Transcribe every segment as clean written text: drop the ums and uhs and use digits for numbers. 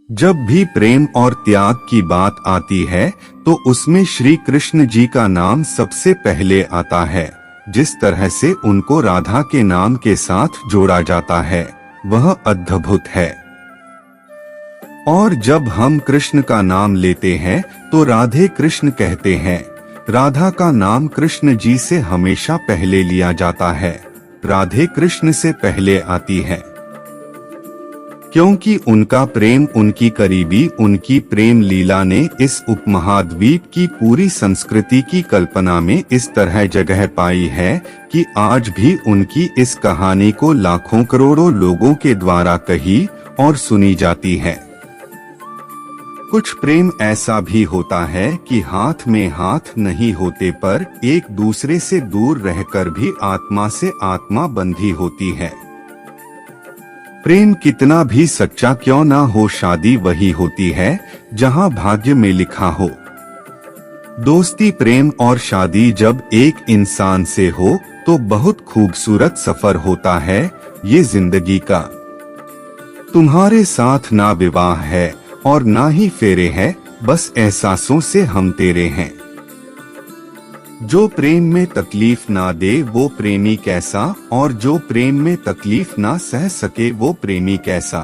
जब भी प्रेम और त्याग की बात आती है तो उसमें श्री कृष्ण जी का नाम सबसे पहले आता है। जिस तरह से उनको राधा के नाम के साथ जोड़ा जाता है वह अद्भुत है। और जब हम कृष्ण का नाम लेते हैं तो राधे कृष्ण कहते हैं। राधा का नाम कृष्ण जी से हमेशा पहले लिया जाता है, राधे कृष्ण से पहले आती है, क्योंकि उनका प्रेम, उनकी करीबी, उनकी प्रेम लीला ने इस उपमहाद्वीप की पूरी संस्कृति की कल्पना में इस तरह जगह पाई है कि आज भी उनकी इस कहानी को लाखों करोड़ों लोगों के द्वारा कही और सुनी जाती है। कुछ प्रेम ऐसा भी होता है कि हाथ में हाथ नहीं होते पर एक दूसरे से दूर रहकर भी आत्मा से आत्मा बंधी होती है। प्रेम कितना भी सच्चा क्यों ना हो, शादी वही होती है जहां भाग्य में लिखा हो। दोस्ती, प्रेम और शादी जब एक इंसान से हो तो बहुत खूबसूरत सफर होता है ये जिंदगी का। तुम्हारे साथ ना विवाह है और ना ही फेरे हैं, बस एहसासों से हम तेरे हैं। जो प्रेम में तकलीफ ना दे वो प्रेमी कैसा, और जो प्रेम में तकलीफ ना सह सके वो प्रेमी कैसा।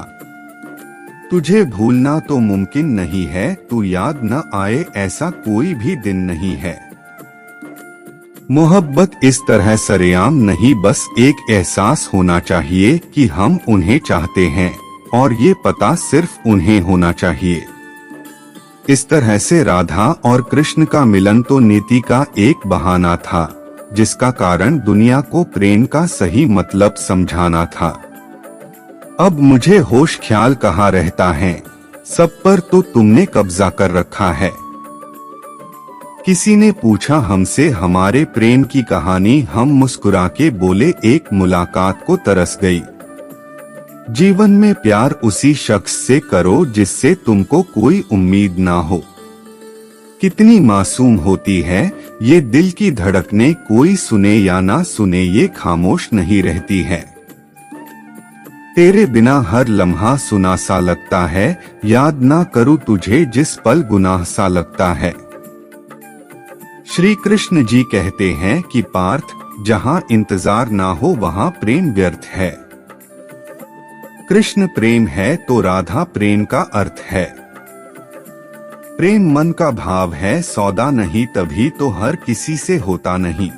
तुझे भूलना तो मुमकिन नहीं है, तू याद न आए ऐसा कोई भी दिन नहीं है। मोहब्बत इस तरह सरेआम नहीं, बस एक एहसास होना चाहिए कि हम उन्हें चाहते हैं और ये पता सिर्फ उन्हें होना चाहिए। इस तरह से राधा और कृष्ण का मिलन तो नीति का एक बहाना था, जिसका कारण दुनिया को प्रेम का सही मतलब समझाना था। अब मुझे होश ख्याल कहाँ रहता है, सब पर तो तुमने कब्जा कर रखा है। किसी ने पूछा हमसे हमारे प्रेम की कहानी, हम मुस्कुरा के बोले एक मुलाकात को तरस गई। जीवन में प्यार उसी शख्स से करो जिससे तुमको कोई उम्मीद ना हो। कितनी मासूम होती है ये दिल की धड़कने, कोई सुने या ना सुने ये खामोश नहीं रहती है। तेरे बिना हर लम्हा सुना सा लगता है, याद ना करूं तुझे जिस पल गुनाह सा लगता है। श्री कृष्ण जी कहते हैं कि पार्थ, जहां इंतजार ना हो वहां प्रेम व्यर्थ है। कृष्ण प्रेम है तो राधा प्रेम का अर्थ है। प्रेम मन का भाव है, सौदा नहीं, तभी तो हर किसी से होता नहीं।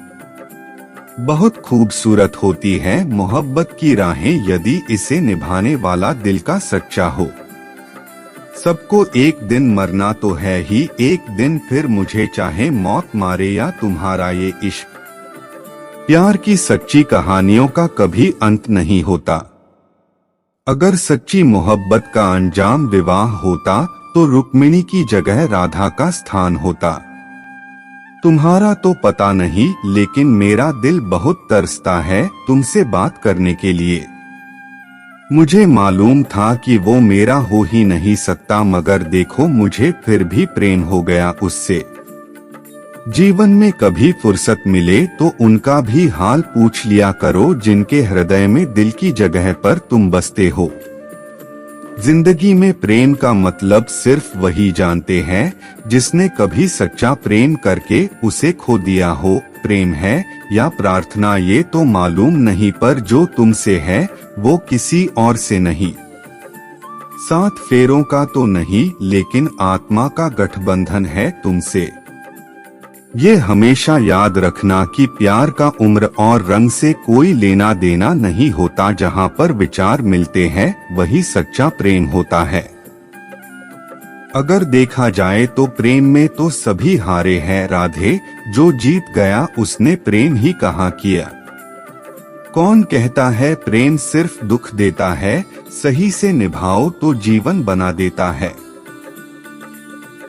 बहुत खूबसूरत होती है मोहब्बत की राहें, यदि इसे निभाने वाला दिल का सच्चा हो। सबको एक दिन मरना तो है ही एक दिन, फिर मुझे चाहे मौत मारे या तुम्हारा ये इश्क। प्यार की सच्ची कहानियों का कभी अंत नहीं होता। अगर सच्ची मोहब्बत का अंजाम विवाह होता तो रुक्मिणी की जगह राधा का स्थान होता। तुम्हारा तो पता नहीं, लेकिन मेरा दिल बहुत तरसता है तुमसे बात करने के लिए। मुझे मालूम था कि वो मेरा हो ही नहीं सकता, मगर देखो मुझे फिर भी प्रेम हो गया उससे। जीवन में कभी फुर्सत मिले तो उनका भी हाल पूछ लिया करो, जिनके हृदय में दिल की जगह पर तुम बसते हो। जिंदगी में प्रेम का मतलब सिर्फ वही जानते हैं जिसने कभी सच्चा प्रेम करके उसे खो दिया हो। प्रेम है या प्रार्थना ये तो मालूम नहीं, पर जो तुमसे है वो किसी और से नहीं। 7 फेरों का तो नहीं, लेकिन आत्मा का गठबंधन है तुमसे। ये हमेशा याद रखना कि प्यार का उम्र और रंग से कोई लेना देना नहीं होता। जहाँ पर विचार मिलते हैं वही सच्चा प्रेम होता है। अगर देखा जाए तो प्रेम में तो सभी हारे हैं राधे, जो जीत गया उसने प्रेम ही कहाँ किया। कौन कहता है प्रेम सिर्फ दुख देता है, सही से निभाओ तो जीवन बना देता है।